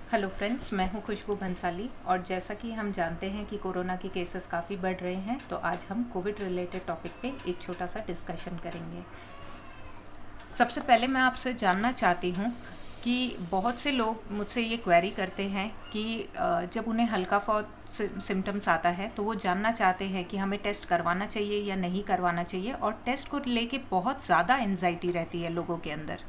Hello friends, मैं हूं खुशबू भंसाली और जैसा कि हम जानते हैं कि कोरोना के केसेस काफ़ी बढ़ रहे हैं, तो आज हम कोविड रिलेटेड टॉपिक पे एक छोटा सा डिस्कशन करेंगे। सबसे पहले मैं आपसे जानना चाहती हूं कि बहुत से लोग मुझसे ये क्वेरी करते हैं कि जब उन्हें हल्का फौत सिम्टम्स आता है तो वो जानना चाहते हैं कि हमें टेस्ट करवाना चाहिए या नहीं करवाना चाहिए, और टेस्ट को लेके बहुत ज़्यादा एंजाइटी रहती है लोगों के अंदर।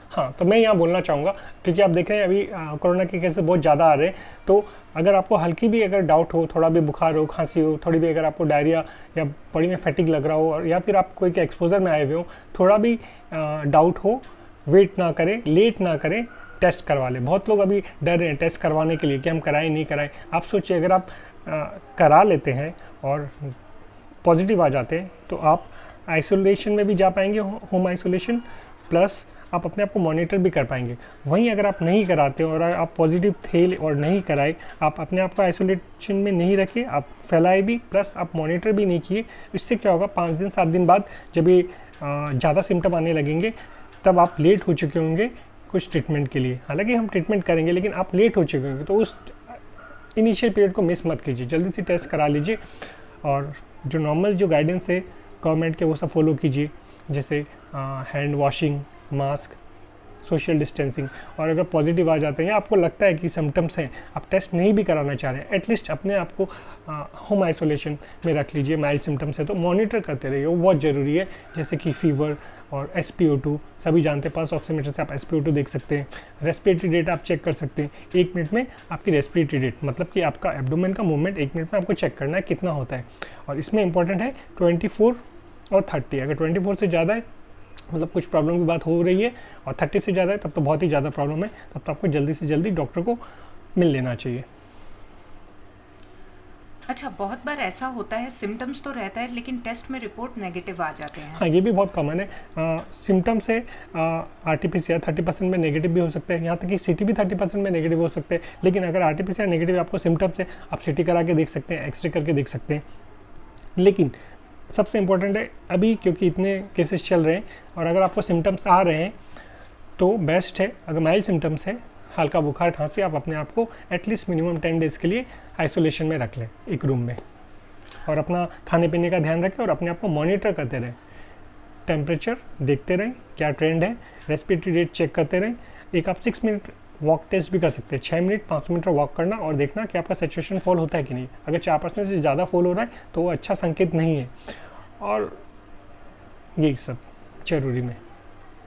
हाँ, तो मैं यहाँ बोलना चाहूँगा क्योंकि आप देख रहे हैं अभी कोरोना के केसेस बहुत ज़्यादा आ रहे हैं। तो अगर आपको हल्की भी अगर डाउट हो, थोड़ा भी बुखार हो, खांसी हो, थोड़ी भी अगर आपको डायरिया या बॉडी में फैटिक लग रहा हो, और या फिर आप कोई के एक्सपोजर में आए हुए हो, थोड़ा भी डाउट हो, वेट ना करें, लेट ना करें, टेस्ट करवा लें। बहुत लोग अभी डर रहे हैं टेस्ट करवाने के लिए कि हम कराएं नहीं कराएं। आप सोचिए, अगर आप करा लेते हैं और पॉजिटिव आ जाते हैं तो आप आइसोलेशन में भी जा पाएंगे, होम आइसोलेशन, प्लस आप अपने आप को मॉनिटर भी कर पाएंगे। वहीं अगर आप नहीं कराते और आप पॉजिटिव थे और नहीं कराए, आप अपने आप को आइसोलेशन में नहीं रखे, आप फैलाए भी, प्लस आप मॉनिटर भी नहीं किए, इससे क्या होगा, 5 दिन 7 दिन बाद जब ये ज़्यादा सिम्टम आने लगेंगे तब आप लेट हो चुके होंगे कुछ ट्रीटमेंट के लिए। हालांकि हम ट्रीटमेंट करेंगे लेकिन आप लेट हो चुके होंगे, तो उस इनिशियल पीरियड को मिस मत कीजिए, जल्दी से टेस्ट करा लीजिए। और जो नॉर्मल जो गाइडेंस है गवर्नमेंट के वो सब फॉलो कीजिए, जैसे hand washing, mask, social distancing. और अगर पॉजिटिव आ जाते हैं या आपको लगता है कि सिम्टम्स हैं, आप टेस्ट नहीं भी कराना चाह रहे हैं, एटलीस्ट अपने आप को होम आइसोलेशन में रख लीजिए। माइल्ड सिम्टम्स है तो मॉनिटर करते रहिए, वो बहुत ज़रूरी है। जैसे कि फीवर और SpO2, सभी जानते हैं, पल्स ऑक्सीमीटर से आप SpO2 देख सकते हैं। रेस्पिरेटरी रेट आप चेक कर सकते हैं, 1 मिनट में आपकी रेस्पिरेटरी रेट, मतलब कि आपका एब्डोमेन का मूवमेंट 1 मिनट में आपको चेक करना है कितना होता है। और इसमें इंपॉर्टेंट है 24 और 30। अगर 24 से ज़्यादा है मतलब कुछ प्रॉब्लम की बात हो रही है, और 30 से ज़्यादा है तब तो बहुत ही ज़्यादा प्रॉब्लम है, तब तो आपको जल्दी से जल्दी डॉक्टर को मिल लेना चाहिए। अच्छा, बहुत बार ऐसा होता है, सिम्टम्स तो रहता है लेकिन टेस्ट में रिपोर्ट नेगेटिव आ जाते हैं। हाँ, ये भी बहुत कॉमन है। सिम्टम्स है RT-PCR 30% में नेगेटिव भी हो सकते हैं, यहाँ तक कि CT भी 30% में नेगेटिव हो सकते हैं। लेकिन अगर RT-PCR नेगेटिव आपको सिम्टम्स है, आप CT करा के देख सकते हैं, एक्सरे करके देख सकते हैं। लेकिन सबसे इम्पोर्टेंट है अभी, क्योंकि इतने केसेस चल रहे हैं और अगर आपको सिम्टम्स आ रहे हैं तो बेस्ट है, अगर माइल्ड सिम्टम्स है, हल्का बुखार खांसी, आप अपने आप को एटलीस्ट मिनिमम 10 डेज़ के लिए आइसोलेशन में रख लें, एक रूम में। और अपना खाने पीने का ध्यान रखें और अपने आप को मॉनिटर करते रहें, टेम्परेचर देखते रहें क्या ट्रेंड है, रेस्पिरेटरी रेट चेक करते रहें। एक आप 6 मिनट वॉक टेस्ट भी कर सकते हैं, 6 मिनट 5 मिनट वॉक करना और देखना कि आपका सैचुरेशन फॉल होता है कि नहीं। अगर 4% से ज़्यादा फॉल हो रहा है तो वो अच्छा संकेत नहीं है। और यही सब जरूरी में।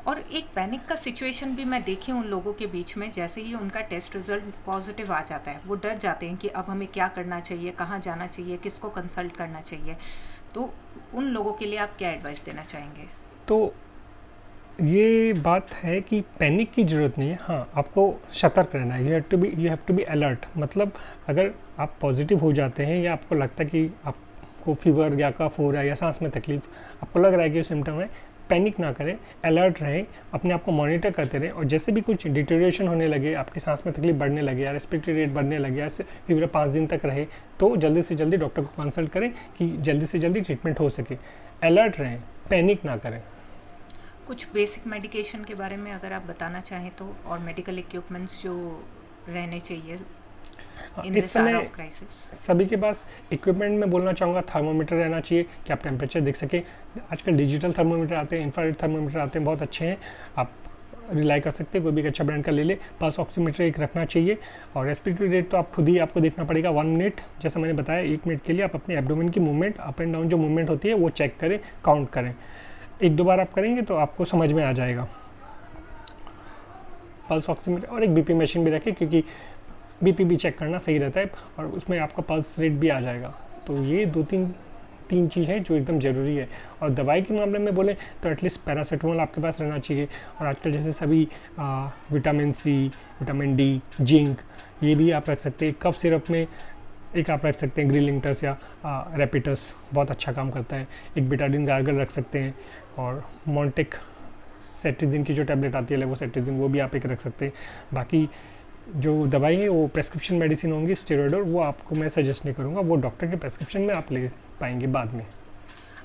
और एक पैनिक का सिचुएशन भी मैं देखी उन लोगों के बीच में, जैसे ही उनका टेस्ट रिजल्ट पॉजिटिव आ जाता है वो डर जाते हैं कि अब हमें क्या करना चाहिए, कहाँ जाना चाहिए, किसको कंसल्ट करना चाहिए। तो उन लोगों के लिए आप क्या एडवाइस देना चाहेंगे? तो ये बात है कि पैनिक की ज़रूरत नहीं है, हाँ आपको सतर्क रहना है। You have to be alert. मतलब अगर आप पॉजिटिव हो जाते हैं या आपको लगता है कि आपको फीवर या कफ हो रहा है या सांस में तकलीफ, आपको लग रहा है कि सिम्टम है, पैनिक ना करें, अलर्ट रहें, अपने आप को मॉनिटर करते रहें। और जैसे भी कुछ डिटेरियोरेशन होने लगे, आपकी सांस में तकलीफ बढ़ने लगे या रेस्पिरेटरी रेट बढ़ने लगे, ऐसे फीवर 5 दिन तक रहे, तो जल्दी से जल्दी डॉक्टर को कंसल्ट करें कि जल्दी से जल्दी ट्रीटमेंट हो सके। अलर्ट रहें, पैनिक ना करें। कुछ बेसिक मेडिकेशन के बारे में अगर आप बताना चाहें तो, और मेडिकल इक्विपमेंट्स जो रहने चाहिए इन इस दिस आवर समय ऑफ क्राइसिस। सभी के पास इक्विपमेंट में बोलना चाहूँगा, थर्मोमीटर रहना चाहिए कि आप टेम्परेचर देख सकें। आजकल डिजिटल थर्मोमीटर आते हैं, इंफ्रारेड थर्मोमीटर आते हैं, बहुत अच्छे हैं, आप रिलाई कर सकते हैं, कोई भी अच्छा ब्रांड का ले ले। पल्स ऑक्सीमीटर एक रखना चाहिए। और रेस्पिरेटरी रेट तो आप खुद ही आपको देखना पड़ेगा, 1 मिनट, जैसा मैंने बताया, 1 मिनट के लिए आप अपने एब्डोमेन की मूवमेंट, अप एंड डाउन जो मूवमेंट होती है वो चेक करें, काउंट करें। 1-2 बार आप करेंगे तो आपको समझ में आ जाएगा। पल्स ऑक्सीमीटर और एक BP मशीन भी रखें, क्योंकि BP भी चेक करना सही रहता है और उसमें आपका पल्स रेट भी आ जाएगा। तो ये 2-3 चीज़ है जो एकदम ज़रूरी है। और दवाई के मामले में बोलें तो एटलीस्ट पैरासीटामोल आपके पास रहना चाहिए। और आजकल जैसे सभी vitamin C, vitamin D, zinc, ये भी आप रख सकते हैं। कफ सिरप में एक आप रख सकते हैं ग्रिलिंगटस या रेपिटस, बहुत अच्छा काम करता है। एक बेटाडिन गार्गल रख सकते हैं। और मॉन्टेक सेट्रिजिन की जो टैबलेट आती है, लेवोसेट्रिजिन, वो भी आप एक रख सकते हैं। बाकी जो दवाई है वो प्रेस्क्रिप्शन मेडिसिन होंगी, स्टेरॉइड, वो आपको मैं सजेस्ट नहीं करूँगा, वो डॉक्टर के प्रेस्क्रिप्शन में आप ले पाएंगे बाद में।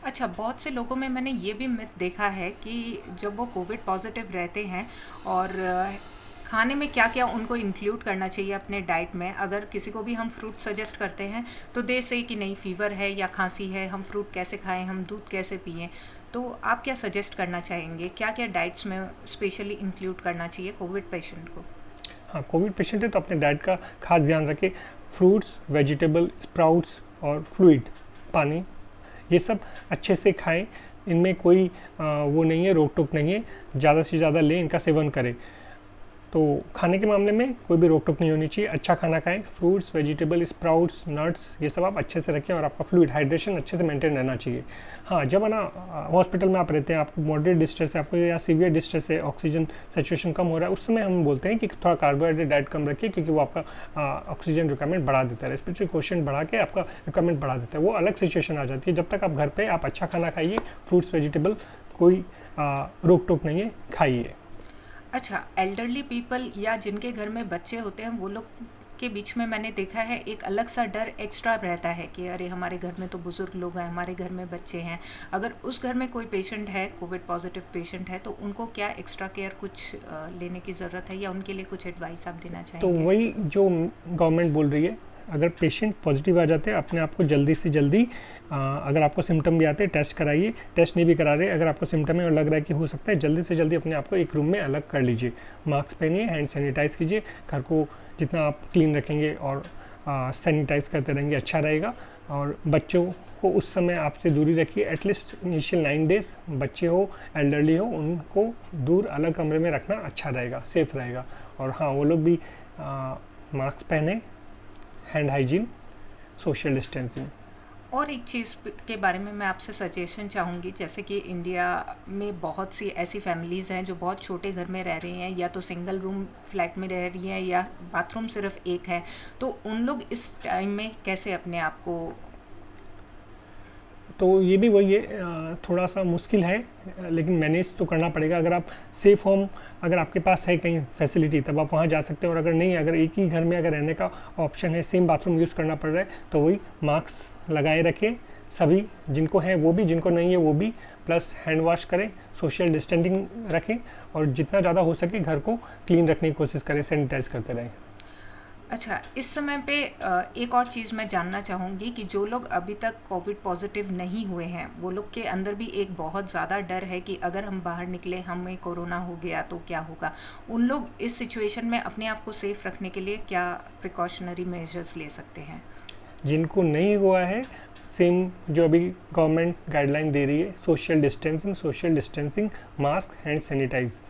अच्छा, बहुत से लोगों में मैंने ये भी मिथ देखा है कि जब वो कोविड पॉजिटिव रहते हैं और खाने में क्या क्या उनको इंक्लूड करना चाहिए अपने डाइट में? अगर किसी को भी हम फ्रूट सजेस्ट करते हैं तो दे से कि नहीं फीवर है या खांसी है, हम फ्रूट कैसे खाएं, हम दूध कैसे पिएं, तो आप क्या सजेस्ट करना चाहेंगे? क्या क्या डाइट्स में स्पेशली इंक्लूड करना चाहिए कोविड पेशेंट को? हाँ, कोविड पेशेंट है तो अपने डाइट का खास ध्यान रखें। फ्रूट्स, वेजिटेबल, स्प्राउट्स और फ्लूइड, पानी, ये सब अच्छे से खाएं। इनमें कोई वो नहीं है, रोक टोक नहीं है, ज़्यादा से ज़्यादा लें, इनका सेवन करें। तो खाने के मामले में कोई भी रोक टोक नहीं होनी चाहिए, अच्छा खाना खाएं। फ्रूट्स, वेजिटेबल, स्प्राउट्स, नट्स, ये सब आप अच्छे से रखें और आपका फ्लूइड हाइड्रेशन अच्छे से मेंटेन रहना चाहिए। हाँ, जब है ना हॉस्पिटल में आप रहते हैं, आपको मॉडरेट डिस्ट्रेस है, आपको या सीवियर डिस्ट्रेस है, ऑक्सीजन सैचुरेशन कम हो रहा है, उस समय हम बोलते हैं कि थोड़ा कार्बोहाइड्रेट डाइट कम रखिए, क्योंकि वो आपका ऑक्सीजन रिक्वायरमेंट बढ़ा देता है, रेस्पिरेटरी क्वेश्चन बढ़ा के आपका रिक्वायरमेंट बढ़ा देता है। वो अलग सिचुएशन आ जाती है। जब तक आप घर पे आप अच्छा खाना खाइए, फ्रूट्स, वेजिटेबल, कोई रोक टोक नहीं है, खाइए। अच्छा, एल्डरली पीपल या जिनके घर में बच्चे होते हैं, वो लोग के बीच में मैंने देखा है एक अलग सा डर एक्स्ट्रा रहता है कि अरे हमारे घर में तो बुजुर्ग लोग हैं, हमारे घर में बच्चे हैं। अगर उस घर में कोई पेशेंट है, कोविड पॉजिटिव पेशेंट है, तो उनको क्या एक्स्ट्रा केयर कुछ लेने की ज़रूरत है या उनके लिए कुछ एडवाइस आप देना तो चाहेंगे? वही जो गवर्नमेंट बोल रही है, अगर पेशेंट पॉजिटिव आ जाते हैं, अपने आप को जल्दी से जल्दी, अगर आपको सिम्टम भी आते हैं, टेस्ट कराइए। टेस्ट नहीं भी करा रहे, अगर आपको सिम्टम है और लग रहा है कि हो सकता है, जल्दी से जल्दी अपने आप को एक रूम में अलग कर लीजिए। मास्क पहनिए, हैंड सैनिटाइज़ कीजिए। घर को जितना आप क्लीन रखेंगे और सैनिटाइज़ करते रहेंगे, अच्छा रहेगा। और बच्चों को उस समय आपसे दूरी रखिए, एटलीस्ट इनिशियल 9 डेज। बच्चे हो, एल्डरली हो, उनको दूर अलग कमरे में रखना अच्छा रहेगा, सेफ रहेगा। और हाँ, वो लोग भी मास्क पहने, हैंड हाइजीन, सोशल डिस्टेंसिंग। और एक चीज़ के बारे में मैं आपसे सजेशन चाहूँगी, जैसे कि इंडिया में बहुत सी ऐसी फैमिलीज़ हैं जो बहुत छोटे घर में रह रही हैं, या तो सिंगल रूम फ्लैट में रह रही हैं या बाथरूम सिर्फ एक है, तो उन लोग इस टाइम में कैसे अपने आप को? तो ये भी वही है, थोड़ा सा मुश्किल है, लेकिन मैनेज तो करना पड़ेगा। अगर आप सेफ होम, अगर आपके पास है कहीं फैसिलिटी, तब आप वहाँ जा सकते हैं। और अगर नहीं, अगर एक ही घर में अगर रहने का ऑप्शन है, सेम बाथरूम यूज़ करना पड़ रहा है, तो वही मास्क लगाए रखें सभी, जिनको है वो भी, जिनको नहीं है वो भी। प्लस हैंड वॉश करें, सोशल डिस्टेंसिंग रखें, और जितना ज़्यादा हो सके घर को क्लीन रखने की कोशिश करें, सैनिटाइज करते रहें। अच्छा, इस समय पे एक और चीज़ मैं जानना चाहूँगी कि जो लोग अभी तक कोविड पॉजिटिव नहीं हुए हैं, वो लोग के अंदर भी एक बहुत ज़्यादा डर है कि अगर हम बाहर निकले, हमें कोरोना हो गया तो क्या होगा। उन लोग इस सिचुएशन में अपने आप को सेफ रखने के लिए क्या प्रिकॉशनरी मेजर्स ले सकते हैं? जिनको नहीं हुआ है, सेम जो अभी गवर्नमेंट गाइडलाइन दे रही है, social distancing, mask, hand sanitise.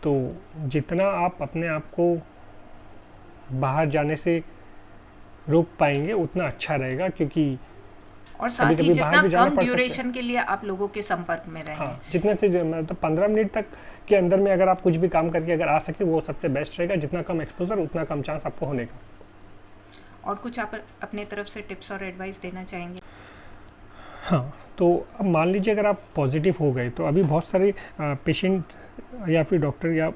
तो जितना आप अपने आप को बाहर जाने से रोक पाएंगे उतना अच्छा रहेगा, क्योंकि और साथ ही कभी-कभी बाहर जितना भी जाना कम पड़ सकता है। ड्यूरेशन के लिए आप लोगों के संपर्क में रहें। हाँ, जितने से मतलब 15 मिनट तक के अंदर में अगर आप कुछ भी काम करके अगर आ सके, वो सबसे बेस्ट रहेगा। जितना कम एक्सपोजर, उतना कम चांस आपको होने का। और कुछ आप अपने तरफ से टिप्स और एडवाइस देना चाहेंगे? हाँ, तो अब मान लीजिए अगर आप पॉजिटिव हो गए, तो अभी बहुत सारे पेशेंट या फिर डॉक्टर या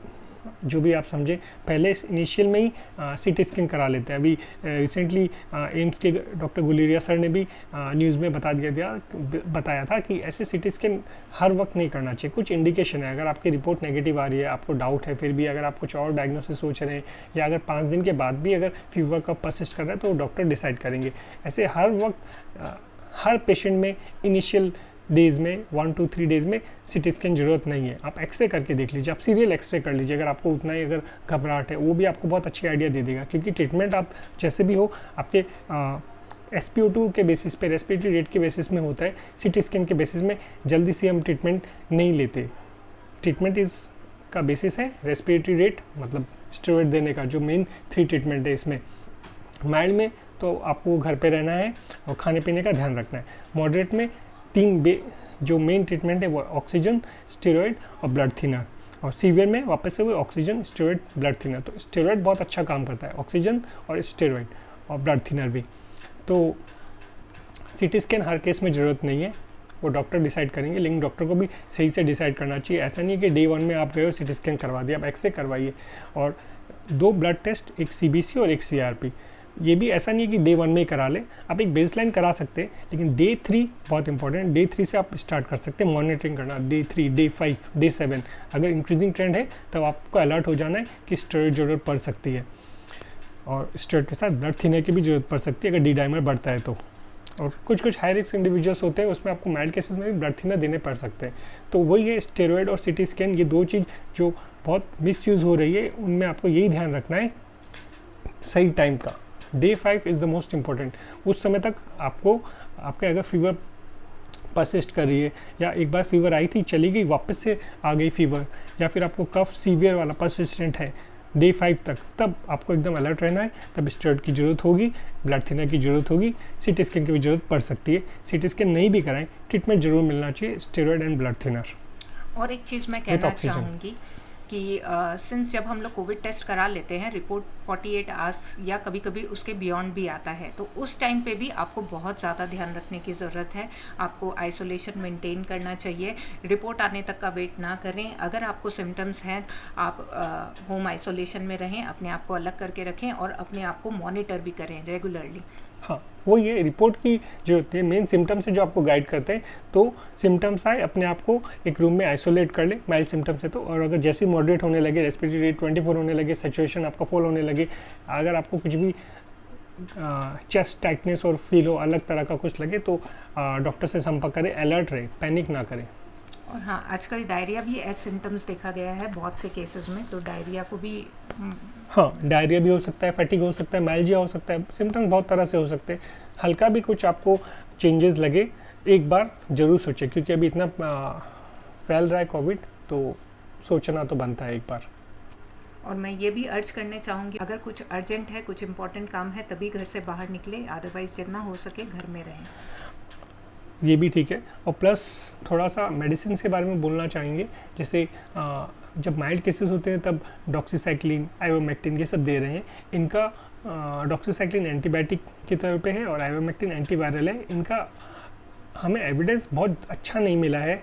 जो भी आप समझे, पहले इनिशियल में ही सीटी स्कैन करा लेते हैं। अभी रिसेंटली एम्स के डॉक्टर गुलेरिया सर ने भी न्यूज़ में बताया था कि ऐसे सीटी स्कैन हर वक्त नहीं करना चाहिए। कुछ इंडिकेशन है, अगर आपकी रिपोर्ट नेगेटिव आ रही है, आपको डाउट है, फिर भी अगर आप कुछ और डायग्नोसिस सोच रहे हैं, या अगर 5 दिन के बाद भी अगर फीवर का परसिस्ट कर रहा है, तो डॉक्टर डिसाइड करेंगे। ऐसे हर वक्त हर पेशेंट में इनिशियल डेज में 1 to 3 डेज में सीटी स्कैन जरूरत नहीं है। आप एक्सरे करके देख लीजिए, आप सीरियल एक्सरे कर लीजिए। अगर आपको उतना ही अगर घबराहट है, वो भी आपको बहुत अच्छी आइडिया दे देगा, क्योंकि ट्रीटमेंट आप जैसे भी हो, आपके SpO2 के बेसिस पे, रेस्पिरेटरी रेट के बेसिस में होता है। सीटी स्कैन के बेसिस में जल्दी से हम ट्रीटमेंट नहीं लेते। ट्रीटमेंट का बेसिस है रेस्पिरेटरी रेट, मतलब स्टेरॉइड देने का, जो मेन 3 ट्रीटमेंट है इसमें। माइल्ड में तो आपको घर पे रहना है और खाने पीने का ध्यान रखना है। मॉडरेट में 3 जो मेन ट्रीटमेंट है वो ऑक्सीजन, स्टेरॉइड और ब्लड थिनर। और सीवियर में वापस से वो ऑक्सीजन, स्टेरॉइड, ब्लड थिनर। तो स्टेरॉइड बहुत अच्छा काम करता है, ऑक्सीजन और स्टेरॉइड और ब्लड थिनर भी। तो सीटी स्कैन हर केस में ज़रूरत नहीं है, वो डॉक्टर डिसाइड करेंगे, लेकिन डॉक्टर को भी सही से डिसाइड करना चाहिए। ऐसा नहीं है कि डे 1 में आप गए और सीटी स्कैन करवा दिया, आप एक्सरे करवाइए। और 2 ब्लड टेस्ट, एक CBC और एक CRP। ये भी ऐसा नहीं है कि डे 1 में ही करा ले, आप एक बेसलाइन करा सकते हैं, लेकिन डे 3 बहुत इंपॉर्टेंट, डे 3 से आप स्टार्ट कर सकते हैं मॉनिटरिंग करना। डे 3, डे 5, डे 7 अगर इंक्रीजिंग ट्रेंड है तब आपको अलर्ट हो जाना है कि स्टेरॉइड ज़रूरत पड़ सकती है, और स्टेरॉइड के साथ ब्लड थिनर की भी ज़रूरत पड़ सकती है अगर डी डाइमर बढ़ता है तो। और कुछ हाई रिस्क इंडिविजुअल्स होते हैं, उसमें आपको माइल्ड केसेस में भी ब्लड थिनर देने पड़ सकते हैं। तो वही है, स्टेरॉइड और सिटी स्कैन, ये दो चीज़ जो बहुत मिसयूज़ हो रही है, उनमें आपको यही ध्यान रखना है सही टाइम का। Day 5 is the most important. उस समय तक आपको, आपके अगर फीवर परसिस्ट कर रही है, या एक बार फीवर आई थी चली गई वापस से आ गई फीवर, या फिर आपको कफ सीवियर वाला परसिस्टेंट है डे 5 तक, तब आपको एकदम अलर्ट रहना है। तब स्टेरॉइड की ज़रूरत होगी, ब्लड थिनर की ज़रूरत होगी, सिटी स्कैन की भी ज़रूरत पड़ सकती है। सिटी स्कैन नहीं भी कराएं, ट्रीटमेंट जरूर मिलना चाहिए, स्टेरॉइड एंड ब्लड थिनर। और एक चीज़ मैं कहना चाहूँगी कि सिंस जब हम लोग कोविड टेस्ट करा लेते हैं, रिपोर्ट 48 आवर्स या कभी कभी उसके बियॉन्ड भी आता है, तो उस टाइम पे भी आपको बहुत ज़्यादा ध्यान रखने की ज़रूरत है। आपको आइसोलेशन मेंटेन करना चाहिए, रिपोर्ट आने तक का वेट ना करें। अगर आपको सिम्टम्स हैं, आप होम आइसोलेशन में रहें, अपने आप को अलग करके रखें और अपने आप को मॉनिटर भी करें रेगुलरली। हाँ, वो ये रिपोर्ट की जरूरत है, मेन सिम्टम्स है जो आपको गाइड करते हैं। तो सिम्टम्स आए, अपने आप को एक रूम में आइसोलेट कर ले माइल्ड सिम्टम्स है तो, और अगर जैसे मॉडरेट होने लगे, रेस्पिरेटरी रेट 24 होने लगे, सैचुरेशन आपका फॉल होने लगे, अगर आपको कुछ भी चेस्ट टाइटनेस और फील हो, अलग तरह का कुछ लगे, तो डॉक्टर से संपर्क करें, अलर्ट रहे, पैनिक ना करें। और हाँ, आजकल डायरिया भी एज सिम्टम्स देखा गया है बहुत से केसेस में, तो डायरिया को भी हाँ, डायरिया भी हो सकता है, फैटिग हो सकता है, माइल्जिया हो सकता है, सिम्टम्स बहुत तरह से हो सकते हैं। हल्का भी कुछ आपको चेंजेस लगे, एक बार ज़रूर सोचें, क्योंकि अभी इतना फैल रहा है कोविड, तो सोचना तो बनता है एक बार। और मैं ये भी अर्ज करने चाहूँगी, अगर कुछ अर्जेंट है, कुछ इंपॉर्टेंट काम है, तभी घर से बाहर निकले, अदरवाइज जितना हो सके घर में रहें। ये भी ठीक है। और प्लस थोड़ा सा मेडिसिन के बारे में बोलना चाहेंगे, जैसे जब माइल्ड केसेस होते हैं तब डॉक्सीसाइक्लिन, आइवरमेक्टिन ये सब दे रहे हैं। इनका डॉक्सीसाइक्लिन एंटीबायोटिक की तरह पे है और आइवरमेक्टिन एंटीवायरल है। इनका हमें एविडेंस बहुत अच्छा नहीं मिला है,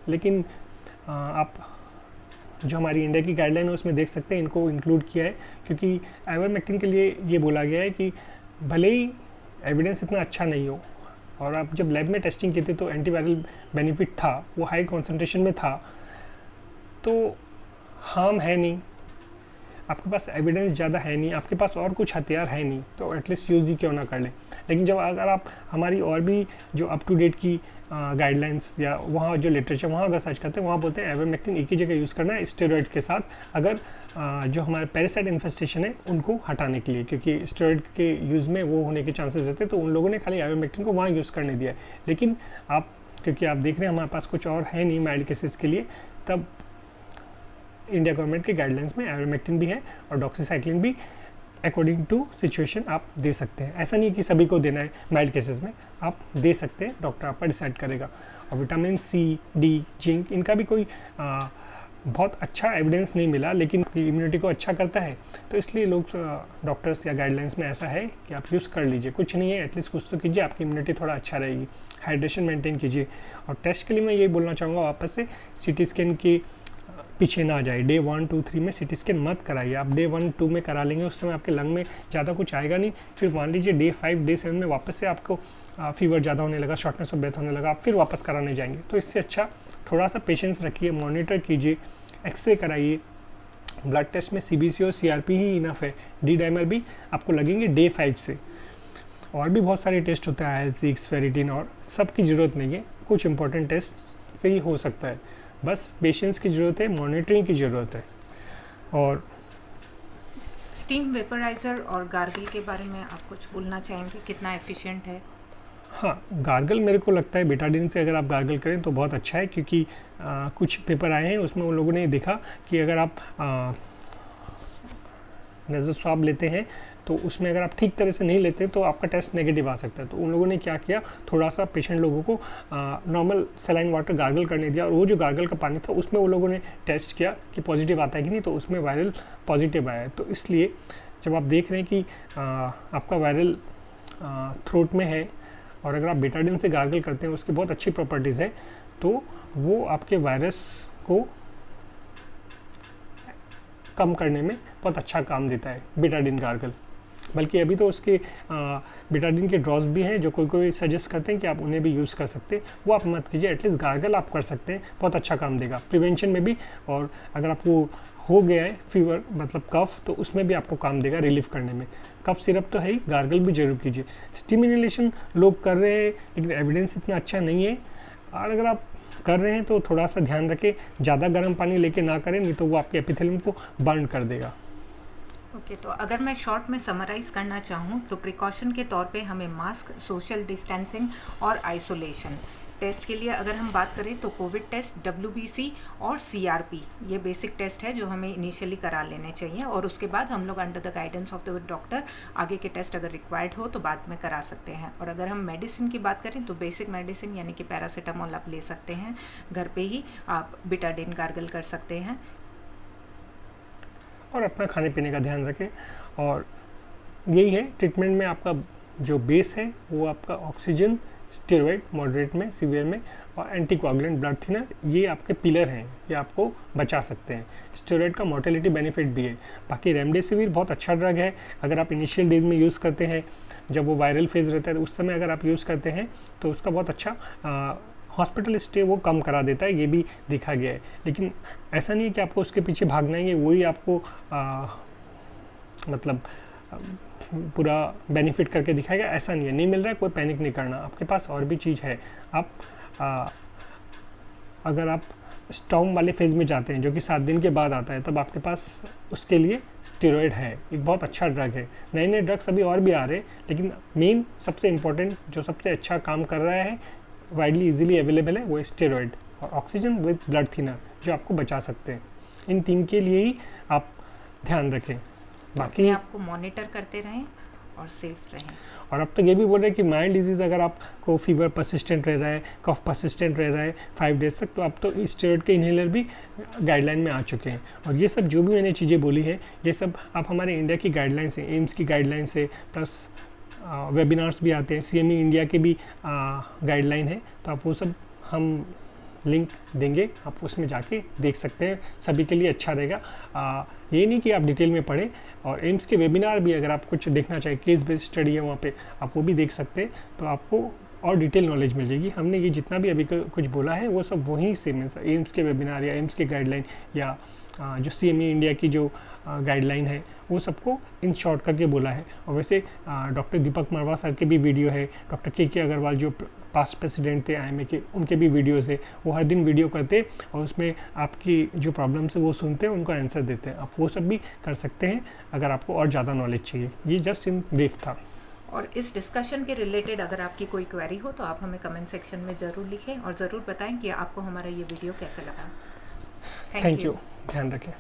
लेकिन आप जो हमारी इंडिया की गाइडलाइन है उसमें देख सकते हैं, इनको इंक्लूड किया है, क्योंकि आइवरमेक्टिन के लिए ये बोला गया है कि भले ही एविडेंस इतना अच्छा नहीं हो, और आप जब लैब में टेस्टिंग की थी तो एंटीवायरल बेनिफिट था, वो हाई कॉन्सेंट्रेशन में था, तो हार्म है नहीं, आपके पास एविडेंस ज़्यादा है नहीं, आपके पास और कुछ हथियार है नहीं, तो एटलीस्ट यूज़ ही क्यों ना कर लें। लेकिन जब अगर आप हमारी और भी जो अप टू डेट की गाइडलाइंस या वहाँ जो लिटरेचर वहाँ अगर सर्च करते हैं, वहाँ बोलते हैं आइवरमेक्टिन एक ही जगह यूज़ करना है स्टेरॉइड के साथ, अगर जो हमारे पैरासाइट इन्फेस्टेशन है उनको हटाने के लिए, क्योंकि स्टेरॉइड के यूज़ में वो होने के चांसेस रहते हैं, तो उन लोगों ने खाली आइवरमेक्टिन को वहाँ यूज़ करने दिया है। लेकिन आप, क्योंकि आप देख रहे हैं हमारे पास कुछ और है नहीं माइल्ड केसेस के लिए, तब इंडिया गवर्नमेंट के गाइडलाइंस में आइवरमेक्टिन भी है और डॉक्सीसाइक्लिन भी अकॉर्डिंग टू सिचुएशन आप दे सकते हैं। ऐसा नहीं कि सभी को देना है, माइल्ड केसेस में आप दे सकते हैं, डॉक्टर आप पर डिसाइड करेगा। और विटामिन सी, डी, जिंक, इनका भी कोई बहुत अच्छा एविडेंस नहीं मिला, लेकिन इम्यूनिटी को अच्छा करता है, तो इसलिए लोग डॉक्टर्स या गाइडलाइंस में ऐसा है कि आप यूज़ कर लीजिए, कुछ नहीं है, एटलीस्ट कुछ तो कीजिए, आपकी इम्यूनिटी थोड़ा अच्छा रहेगी। हाइड्रेशन मेंटेन कीजिए। और टेस्ट के लिए मैं ये बोलना चाहूँगा वापस से, सीटी स्कैन के पीछे ना जाए। डे 1, 2, 3 में सीटी स्कैन मत कराइए। आप डे 1, 2 में करा लेंगे, उस समय आपके लंग में ज़्यादा कुछ आएगा नहीं, फिर मान लीजिए डे 5, डे 7 में वापस से आपको फीवर ज़्यादा होने लगा, शॉर्टनेस ऑफ ब्रेथ होने लगा, आप फिर वापस कराने जाएंगे। तो इससे अच्छा थोड़ा सा पेशेंस रखिए, मॉनिटर कीजिए, एक्सरे कराइए, ब्लड टेस्ट में सीबीसी और सीआरपी ही इनफ है, डी डाइमर भी आपको लगेंगे डे 5 से। और भी बहुत सारे टेस्ट होते हैं, IL-6, फेरिटिन, और सब की ज़रूरत नहीं है, कुछ इंपॉर्टेंट टेस्ट से ही हो सकता है। बस पेशेंस की ज़रूरत है, मॉनिटरिंग की ज़रूरत है। और स्टीम वेपराइज़र और गार्गल के बारे में आप कुछ बोलना चाहेंगे, कितना एफिशिएंट है? हाँ, गार्गल मेरे को लगता है बेटाडीन से अगर आप गार्गल करें तो बहुत अच्छा है, क्योंकि कुछ पेपर आए हैं उसमें उन लोगों ने देखा कि अगर आप नेज़ल स्वाब लेते हैं तो उसमें अगर आप ठीक तरह से नहीं लेते तो आपका टेस्ट नेगेटिव आ सकता है। तो उन लोगों ने क्या किया, थोड़ा सा पेशेंट लोगों को नॉर्मल सलाइन वाटर गार्गल करने दिया, और वो जो गार्गल का पानी था उसमें वो लोगों ने टेस्ट किया कि पॉजिटिव आता है कि नहीं, तो उसमें वायरल पॉजिटिव आया है। तो इसलिए जब आप देख रहे हैं कि आपका वायरल थ्रोट में है और अगर आप बेटाडीन से गार्गल करते हैं, उसकी बहुत अच्छी प्रॉपर्टीज़ है, तो वो आपके वायरस को कम करने में बहुत अच्छा काम देता है बेटाडीन गार्गल। बल्कि अभी तो उसके बेटाडीन के ड्रॉप्स भी हैं जो कोई कोई सजेस्ट करते हैं कि आप उन्हें भी यूज़ कर सकते हैं। वो आप मत कीजिए, एटलीस्ट गार्गल आप कर सकते हैं, बहुत अच्छा काम देगा प्रिवेंशन में भी। और अगर आपको हो गया है फीवर मतलब कफ, तो उसमें भी आपको काम देगा रिलीफ करने में। कफ सिरप तो है ही, गार्गल भी जरूर कीजिए। स्टीम इनहेलेशन लोग कर रहे हैं लेकिन एविडेंस इतना अच्छा नहीं है, और अगर आप कर रहे हैं तो थोड़ा सा ध्यान रखें, ज़्यादा गर्म पानी लेके ना करें, नहीं तो वो आपके एपिथेलियम को बर्न कर देगा। ओके तो अगर मैं शॉर्ट में समराइज़ करना चाहूँ तो प्रिकॉशन के तौर पे हमें मास्क, सोशल डिस्टेंसिंग और आइसोलेशन। टेस्ट के लिए अगर हम बात करें तो कोविड टेस्ट, WBC और CRP ये बेसिक टेस्ट है जो हमें इनिशियली करा लेने चाहिए, और उसके बाद हम लोग under the guidance of the doctor आगे के टेस्ट अगर रिक्वायर्ड हो तो बाद में करा सकते हैं। और अगर हम मेडिसिन की बात करें तो बेसिक मेडिसिन यानी कि पैरासीटामोल आप ले सकते हैं, घर पे ही आप बेटाडीन गार्गल कर सकते हैं। और अपना खाने पीने का ध्यान रखें। और यही है ट्रीटमेंट में आपका जो बेस है वो आपका ऑक्सीजन, स्टेरॉइड मॉडरेट में, सीवियर में, और एंटीकोआगुलेंट, ब्लड थिनर, ये आपके पिलर हैं, ये आपको बचा सकते हैं। स्टेरॉइड का मोर्टेलिटी बेनिफिट भी है। बाकी रेमडेसिविर बहुत अच्छा ड्रग है, अगर आप इनिशियल डेज में यूज़ करते हैं, जब वो वायरल फेज़ रहता है तो उस समय अगर आप यूज़ करते हैं तो उसका बहुत अच्छा हॉस्पिटल स्टे वो कम करा देता है, ये भी देखा गया है। लेकिन ऐसा नहीं है कि आपको उसके पीछे भागना ही है, वही आपको मतलब पूरा बेनिफिट करके दिखाएगा, ऐसा नहीं है। नहीं मिल रहा है कोई पैनिक नहीं करना, आपके पास और भी चीज़ है। आप अगर आप स्ट्रॉन्ग वाले फेज़ में जाते हैं जो कि 7 दिन के बाद आता है, तब आपके पास उसके लिए स्टेरॉइड है, एक बहुत अच्छा ड्रग है। नए नए ड्रग्स अभी और भी आ रहे हैं, लेकिन मेन सबसे इम्पोर्टेंट जो सबसे अच्छा काम कर रहा है, वाइडली इजीली अवेलेबल है, वो स्टेरॉइड और ऑक्सीजन विद ब्लड थिनर जो आपको बचा सकते हैं। इन 3 के लिए ही आप ध्यान रखें, बाकी आपको मॉनिटर करते रहें और सेफ रहें। और अब तो ये भी बोल रहे हैं कि माइल्ड डिजीज़ अगर आपको फीवर परसिस्टेंट रह रहा है, कफ परसिस्टेंट रह रहा है 5 डेज तक, तो अब तो स्टेरॉइड के इन्हेलर भी गाइडलाइन में आ चुके हैं। और ये सब जो भी मैंने चीज़ें बोली हैं, ये सब आप हमारे इंडिया की गाइडलाइन से, एम्स की गाइडलाइन से, प्लस वेबिनार्स भी आते हैं, CME इंडिया के भी गाइडलाइन है, तो आप वो सब हम लिंक देंगे, आप उसमें जाके देख सकते हैं, सभी के लिए अच्छा रहेगा। ये नहीं कि आप डिटेल में पढ़ें, और एम्स के वेबिनार भी अगर आप कुछ देखना चाहें, केस बेस्ड स्टडी है वहाँ पे, आप वो भी देख सकते हैं, तो आपको और डिटेल नॉलेज मिल जाएगी। हमने ये जितना भी अभी कुछ बोला है वो सब वहीं से एम्स के वेबिनार या एम्स के गाइडलाइन या जो CME इंडिया की जो गाइडलाइन है वो सबको इन शॉर्ट करके बोला है। और वैसे डॉक्टर दीपक मरवा सर के भी वीडियो है, डॉक्टर के अग्रवाल जो पास्ट प्रेसिडेंट थे IMA के, उनके भी वीडियोज़ है, वो हर दिन वीडियो करते हैं और उसमें आपकी जो प्रॉब्लम्स है वो सुनते हैं, उनको आंसर देते हैं। आप वो सब भी कर सकते हैं अगर आपको और ज़्यादा नॉलेज चाहिए। ये जस्ट इन ब्रीफ था। और इस डिस्कशन के रिलेटेड अगर आपकी कोई क्वेरी हो तो आप हमें कमेंट सेक्शन में ज़रूर लिखें और ज़रूर बताएं कि आपको हमारा ये वीडियो कैसा लगा। थैंक यू, ध्यान रखें।